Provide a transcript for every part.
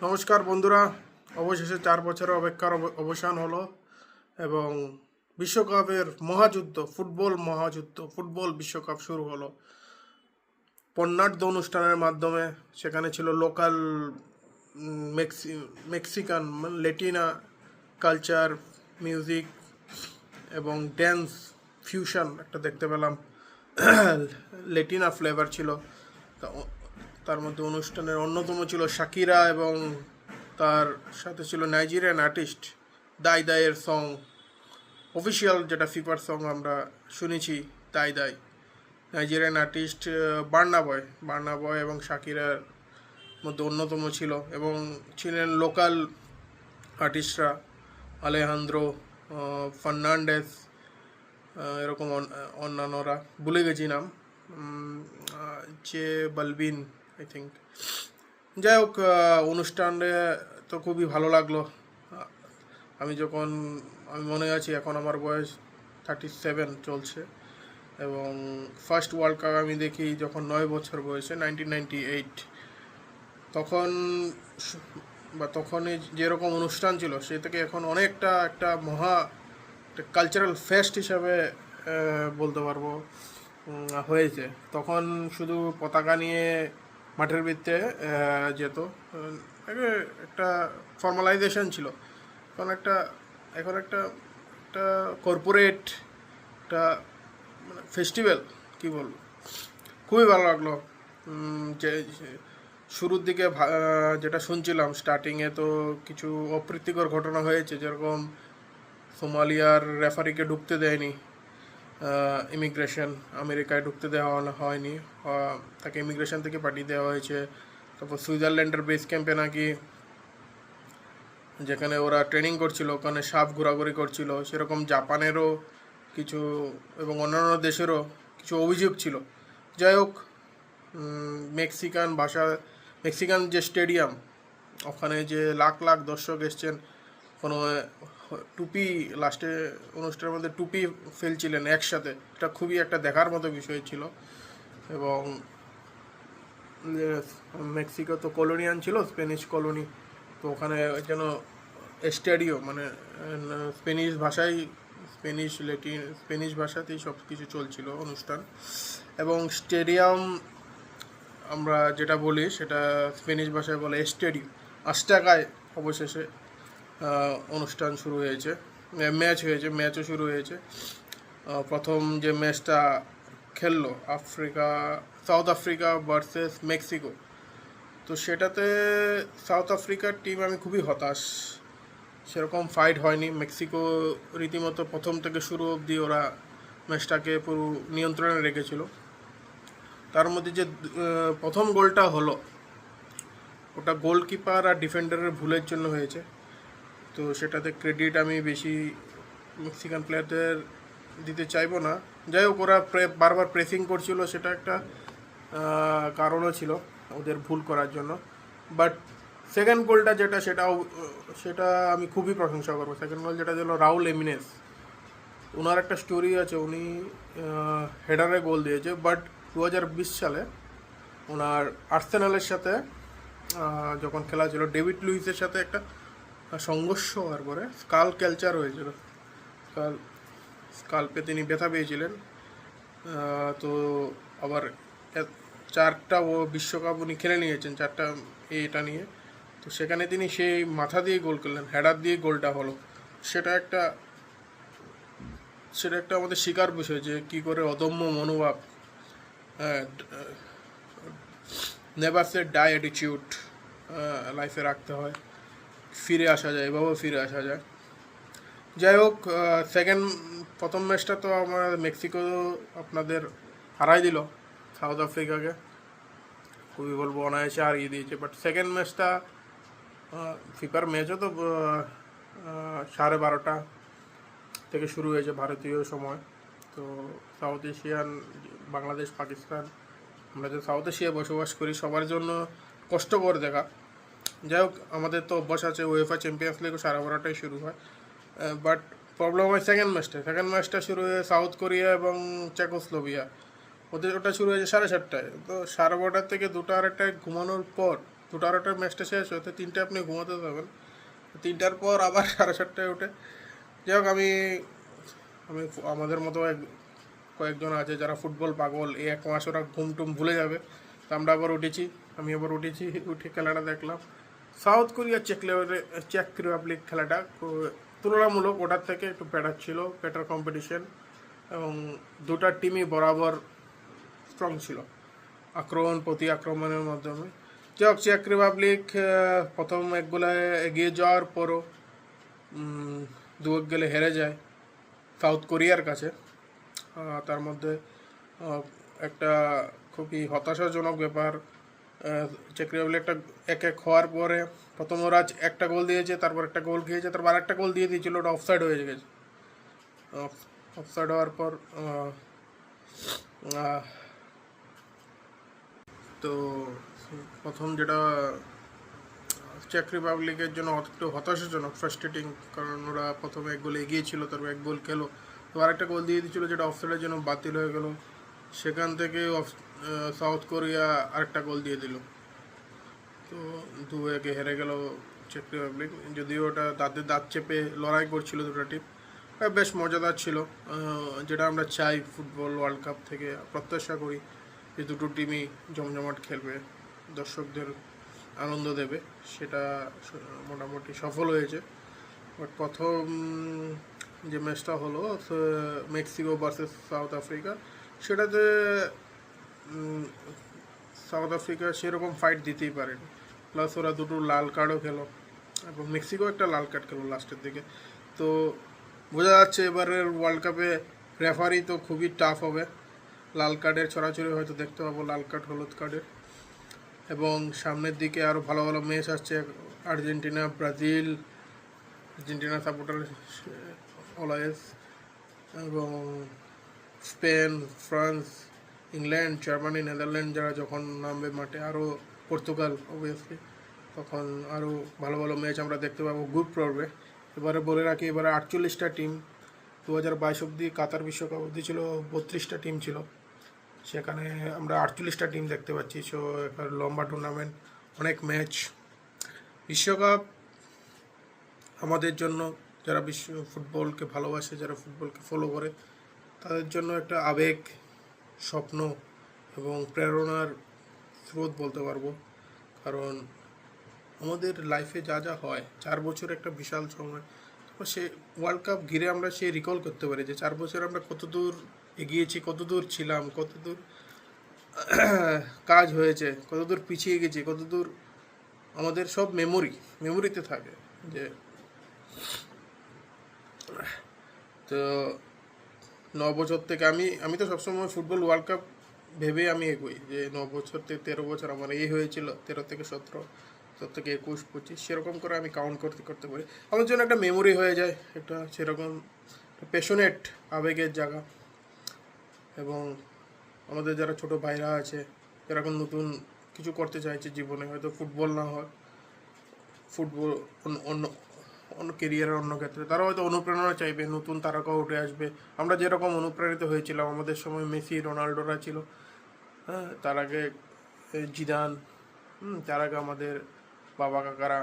নমস্কার বন্ধুরা, অবশেষে 4 বছরের অপেক্ষার অবসান হলো এবং বিশ্বকাপের মহাযুদ্ধ ফুটবল বিশ্বকাপ শুরু হলো। বর্ণাঢ্য অনুষ্ঠানের মাধ্যমে সেখানে ছিল local Mexican Latina culture, music এবং ড্যান্স ফিউশন একটা দেখতে পেলাম। লেটিনা ফ্লেভার ছিল। তার মধ্যে অনুষ্ঠানের অন্যতম ছিল শাকিরা এবং তার সাথে ছিল নাইজেরিয়ান আর্টিস্ট দাই দাইয়ের সং, অফিসিয়াল যেটা ফিফার সং আমরা শুনেছি দাই দাই। নাইজেরিয়ান আর্টিস্ট বার্না বয় এবং শাকিরার মধ্যে অন্যতম ছিল এবং ছিলেন লোকাল আর্টিস্টরা আলেহান্দ্রো ফার্নান্ডেস, এরকম অন্যান্যরা ভুলে গেছি নাম, যে বালবিন আই থিঙ্ক। যাই হোক, অনুষ্ঠানে তো খুবই ভালো লাগলো। আমি মনে আছি এখন আমার বয়স 37 চলছে এবং ফার্স্ট ওয়ার্ল্ড কাপ আমি দেখি যখন 9 বছর বয়সে 1998। তখন তখনই যেরকম অনুষ্ঠান ছিল সে থেকে এখন অনেকটা একটা কালচারাল ফেস্ট হিসাবে বলতে পারবো হয়েছে। তখন শুধু পতাকা নিয়ে মাঠের ভিত্তে যেত, আগে একটা ফর্মালাইজেশন ছিল। এখন একটা একটা কর্পোরেট একটা ফেস্টিভ্যাল, কি বলবো, খুবই ভালো লাগলো। যে শুরুর দিকে যেটা শুনছিলাম স্টার্টিংয়ে, তো কিছু অপ্রীতিকর ঘটনা হয়েছে, যেরকম সোমালিয়ার রেফারিকে ঢুকতে দেয়নি ইমিগ্রেশন, আমেরিকায় ঢুকতে দেওয়া হয়নি, তাকে ইমিগ্রেশন থেকে পাঠিয়ে দেওয়া হয়েছে। তারপর সুইজারল্যান্ডের বেস ক্যাম্পে নাকি, যেখানে ওরা ট্রেনিং করছিল, ওখানে সাপ ঘোরাঘুরি করছিল, সেরকম জাপানেরও কিছু এবং অন্যান্য দেশেরও কিছু অভিযোগ ছিল। যাই হোক, মেক্সিকান যে স্টেডিয়াম, ওখানে যে লাখ লাখ দর্শক এসছেন, কোনো টুপি লাস্টে অনুষ্ঠানের মধ্যে টুপি ফেলছিলেন একসাথে, এটা খুবই একটা দেখার মতো বিষয় ছিল। এবং মেক্সিকো তো কলোনিয়ান ছিল, স্প্যানিশ কলোনি, তো ওখানে যেন স্টেডিও মানে স্প্যানিশ ভাষাতেই সব কিছু চলছিল অনুষ্ঠান। এবং স্টেডিয়াম আমরা যেটা বলি সেটা স্প্যানিশ ভাষায় বলে স্টেডিও। আস্টাকায় অবশেষে অনুষ্ঠান শুরু হয়েছে, ম্যাচও শুরু হয়েছে। প্রথম যে ম্যাচটা খেললো সাউথ আফ্রিকা ভার্সেস মেক্সিকো, তো সেটাতে সাউথ আফ্রিকার টিম আমি খুবই হতাশ। সেরকম ফাইট হয়নি। মেক্সিকো রীতিমতো প্রথম থেকে শুরু অবধি ওরা ম্যাচটাকে পুরো নিয়ন্ত্রণে রেখেছিল। তার মধ্যে যে প্রথম গোলটা হলো, ওটা গোলকিপার আর ডিফেন্ডারের ভুলের জন্য হয়েছে, তো সেটাতে ক্রেডিট আমি বেশি মেক্সিকান প্লেয়ারদের দিতে চাইবো না। যাই হোক, ওরা বারবার প্রেসিং করছিল, সেটা একটা কারণও ছিল ওদের ভুল করার জন্য। বাট সেকেন্ড গোলটা সেটা আমি খুবই প্রশংসা করবো। সেকেন্ড গোল যেটা ছিল রাউল এমিনেস, ওনার একটা স্টোরি আছে। উনি হেডারে গোল দিয়েছে, বাট 2020 সালে ওনার আর্সেনালের সাথে যখন খেলা ছিল, ডেভিড লুইসের সাথে একটা সংঘর্ষ হওয়ার পরে স্কাল ক্যালচার হয়েছিল, স্কাল্পে তিনি ব্যথা পেয়েছিলেন। তো আবার 4টা বিশ্বকাপ উনি খেলে নিয়েছেন, 4টা এটা নিয়ে। তো সেখানে তিনি সেই মাথা দিয়ে গোল করলেন, হেডার দিয়ে গোলটা হলো। সেটা একটা আমাদের শিকার বিষয়, যে কী করে অদম্য মনোভাব, নেভার সে ডাই অ্যাটিটিউড লাইফে রাখতে হয়, ফিরে আসা যায়, এভাবেও ফিরে আসা যায়। যাই হোক, প্রথম ম্যাচটা তো আমার মেক্সিকো আপনাদের হারাই দিল সাউথ আফ্রিকাকে, খুবই বলবো অনায়াসে হারিয়ে দিয়েছে। বাট সেকেন্ড ম্যাচটা, ফিফার ম্যাচও তো 12:30 থেকে শুরু হয়েছে ভারতীয় সময়। তো সাউথ এশিয়ান, বাংলাদেশ, পাকিস্তান, আমরা যে সাউথ এশিয়ায় বসবাস করি, সবার জন্য কষ্টকর দেখা। যাই হোক, আমাদের তো অভ্যাস আছে, উয়েফা চ্যাম্পিয়ন্স লিগও 12:30টায় শুরু হয়। বাট প্রবলেম হয় সেকেন্ড ম্যাচটা শুরু হয়ে সাউথ কোরিয়া এবং চেকোস্লোভিয়া, ওটা শুরু হয়েছে 7:30টায়। তো 12:30 থেকে 2টা 2:30টায় ঘুমানোর পর দুটো আড়াইটার ম্যাচটা শেষ হতে 3টে আপনি ঘুমাতে যাবেন, 3টার পর আবার 4:30টায় উঠে। যাই হোক, আমি আমি আমাদের মতো কয়েকজন আছে যারা ফুটবল পাগল, এই 1 মাস ওরা ঘুম টুম ভুলে যাবে। তো আমরা আবার উঠেছি, আমি আবার উঠেছি, উঠে খেলাটা দেখলাম। সাউথ কোরিয়া চেক রিপাবলিক খেলাটা তুলনামূলক ওটার থেকে একটু বেটার ছিল, বেটার কম্পিটিশন, এবং দুটা টিমই বরাবর স্ট্রং ছিল আক্রমণ প্রতি আক্রমণের মাধ্যমে। যাই হোক, চেক রিপাবলিক প্রথম 1 গোলে এগিয়ে যাওয়ার পরও 2-1 গোলে হেরে যায় সাউথ কোরিয়ার কাছে। তার মধ্যে একটা খুবই হতাশাজনক ব্যাপার, চেক রিপাবলিক একটা 1-1 হওয়ার পরে প্রথম ওরা একটা গোল দিয়েছে, তারপর একটা গোল খেয়েছে, তারপর আরেকটা গোল দিয়ে দিয়েছিল, ওটা অফসাইড হয়ে গেছে। অফসাইড হওয়ার পর তো প্রথম যেটা চেক রিপাবলিকের জন্য একটু হতাশাজনক, ফ্রাস্ট্রেটিং, কারণ ওরা প্রথমে 1 গোলে এগিয়েছিল, তারপর 1 গোল খেলো, তো আরেকটা গোল দিয়ে দিয়েছিল যেটা অফসাইডের জন্য বাতিল হয়ে গেল। সেখান থেকে সাউথ কোরিয়া আরেকটা গোল দিয়ে দিল, তো 2-1 হেরে গেল চেক রিপাবলিক। যদিও ওটা দাঁতে দাঁত চেপে লড়াই করছিল দুটো টিম, বেশ মজাদার ছিল। যেটা আমরা চাই ফুটবল ওয়ার্ল্ড কাপ থেকে, প্রত্যাশা করি যে দুটো টিমই জমজমাট খেলবে, দর্শকদের আনন্দ দেবে, সেটা মোটামুটি সফল হয়েছে। বাট প্রথম যে ম্যাচটা হলো মেক্সিকো ভার্সেস সাউথ আফ্রিকা, সেটাতে সাউথ আফ্রিকা সেরকম ফাইট দিতেই পারেনি, প্লাস ওরা দুটো লাল কার্ডও খেলো, এবং মেক্সিকো একটা লাল কার্ড খেলো লাস্টের দিকে। তো বোঝা যাচ্ছে এবারের ওয়ার্ল্ড কাপে রেফারি তো খুবই টাফ হবে, লাল কার্ডের ছড়াছড়ি হয়তো দেখতে পাবো, লাল কার্ড হলুদ কার্ডের। এবং সামনের দিকে আরও ভালো ভালো ম্যাচ আসছে, Argentina Brazil, Argentina supporter always, এবং Spain, France, England, Germany, Netherland যারা যখন নামবে মাঠে, আরও পর্তুগাল অবভিয়াসলি, তখন আরও ভালো ভালো ম্যাচ আমরা দেখতে পাবো গ্রুপ পর্বে। এবারে বলে রাখি, এবারে 48টা টিম, 2022 অবধি কাতার বিশ্বকাপ অবধি ছিল 32টা টিম ছিল, সেখানে আমরা 48টা টিম দেখতে পাচ্ছি। সো এবার লম্বা টুর্নামেন্ট, অনেক ম্যাচ। বিশ্বকাপ আমাদের জন্য, যারা বিশ্ব ফুটবলকে ভালোবাসে, যারা ফুটবলকে ফলো করে, তাদের জন্য একটা আবেগ, স্বপ্ন এবং প্রেরণার স্রোত বলতে পারবো। কারণ আমাদের লাইফে যা যা হয়, 4 বছর একটা বিশাল সময়, তো সে ওয়ার্ল্ড কাপ ঘিরে আমরা সে রিকল করতে পারি যে 4 বছর আমরা কত দূর এগিয়েছি, কত দূর ছিলাম, কত দূর কাজ হয়েছে, কত দূর পিছিয়ে গেছি, কত দূর আমাদের সব মেমোরিতে থাকে। যে তো 9 বছর থেকে আমি তো সবসময় ফুটবল ওয়ার্ল্ড কাপ ভেবে আমি এগোই, যে 9 বছর থেকে 13 বছর আমার এই হয়েছিল, 13 থেকে 17, 17 থেকে 21, 25, সেরকম করে আমি কাউন্ট করতে পারি। আমার জন্য একটা মেমোরি হয়ে যায়, একটা সেরকম প্যাশনেট আবেগের জায়গা। এবং আমাদের যারা ছোট ভাইরা আছে, যারা এখন নতুন কিছু করতে চাইছে জীবনে, হয়তো ফুটবল না হয়, ফুটবল অন্য অন্য কেরিয়ারের অন্য ক্ষেত্রে, তারা হয়তো অনুপ্রেরণা চাইবে, নতুন তারকাও উঠে আসবে। আমরা যেরকম অনুপ্রাণিত হয়েছিলাম, আমাদের সময় মেসি, রোনাল্ডোরা ছিল, হ্যাঁ, তার আগে জিদান, তার আগে আমাদের বাবা কাকারা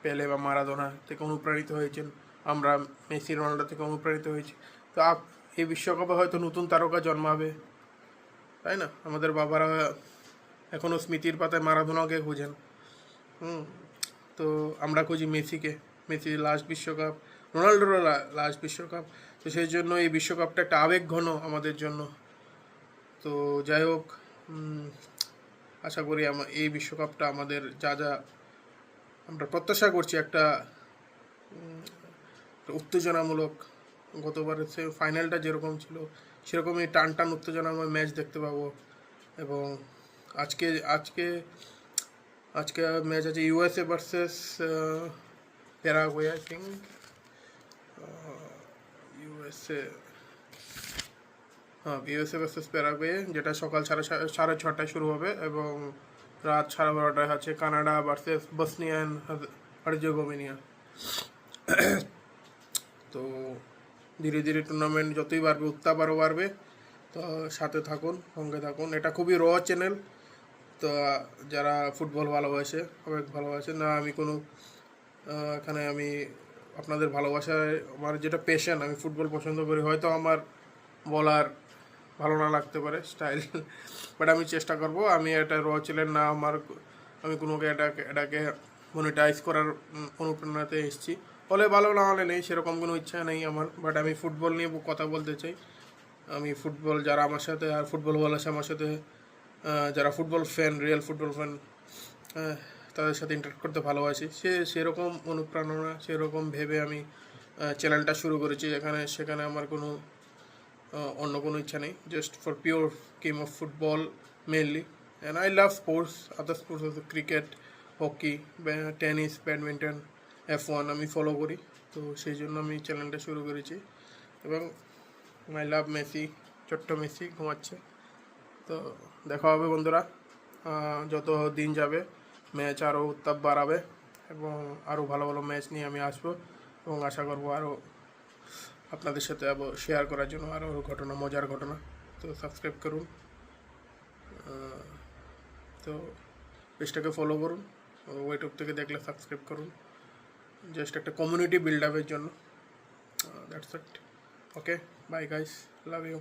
পেলে বা মারাদোনা থেকে অনুপ্রাণিত হয়েছেন, আমরা মেসি, রোনাল্ডো থেকে অনুপ্রাণিত হয়েছি। তো এই বিশ্বকাপে হয়তো নতুন তারকা জন্মাবে, তাই না? আমাদের বাবারা এখনও স্মৃতির পাতায় মারাদোনাকে খুঁজেন, তো আমরা খুঁজি মেসিকে, মেসি লাস্ট বিশ্বকাপ, রোনাল্ডোরও লাস্ট বিশ্বকাপ। তো সেই জন্য এই বিশ্বকাপটা একটা আবেগ ঘন আমাদের জন্য। তো যাই হোক, আশা করি এই বিশ্বকাপটা আমাদের যা যা আমরা প্রত্যাশা করছি, একটা উত্তেজনামূলক, গতবারের সে ফাইনালটা যেরকম ছিল সেরকমই টান টান উত্তেজনাময় ম্যাচ দেখতে পাবো। এবং আজকে আজকে আজকে ম্যাচ আছে USA versus Paraguay, I think USA versus Paraguay, যেটা সকাল 6:30টায় শুরু হবে, এবং রাত 12:30টায় আছে Canada versus Bosnia and Herzegovina. তো ধীরে ধীরে টুর্নামেন্ট যতই বাড়বে, উত্তাপ আরও বাড়বে। তো সাথে থাকুন, সঙ্গে থাকুন। এটা খুবই র চ্যানেল, তো যারা ফুটবল ভালোবাসে অনেক ভালোবাসে না, আমি কোনো এখানে আমি আপনাদের ভালোবাসায় আমার যেটা পেশন, আমি ফুটবল পছন্দ করি, হয়তো আমার বলার ভালো না লাগতে পারে স্টাইল, বাট আমি চেষ্টা করব। আমি এটা চ্যানেল না আমার, আমি কোনোকে এটাকে মনিটাইজ করার অনুপ্রেরণাতে এসেছি, হলে ভালো না হলে নেই, সেরকম কোনো ইচ্ছা নেই আমার। বাট আমি ফুটবল নিয়ে কথা বলতে চাই। আমি ফুটবল যারা আমার সাথে আর ফুটবল ভালোবাসে আমার সাথে, যারা football fan, real football fan, তাদের সাথে ইন্টারেক্ট করতে ভালোবাসি, সেরকম অনুপ্রেরণা সেরকম ভেবে আমি চ্যানেলটা শুরু করেছি। সেখানে আমার কোনো অন্য কোনো ইচ্ছা নেই, just for pure game of football mainly. And I love sports, other sports of cricket, hockey, tennis, badminton, F1 আমি ফলো করি। তো সেই জন্য আমি চ্যানেলটা শুরু করেছি। এবং আই লাভ মেসি, ছোট্ট মেসি ঘুমাচ্ছে। তো দেখা হবে বন্ধুরা, যত দিন যাবে ম্যাচ আরও উত্তাপ বাড়াবে এবং আরও ভালো ভালো ম্যাচ নিয়ে আমি আসবো, এবং আশা করবো আরও আপনাদের সাথে শেয়ার করার জন্য আরও ঘটনা, মজার ঘটনা। তো সাবস্ক্রাইব করুন, তো পেজটাকে ফলো করুন, ইউটিউব থেকে দেখলে সাবস্ক্রাইব করুন, জাস্ট একটা কমিউনিটি বিল্ড আপের জন্য। That's it. Okay, bye guys, love you.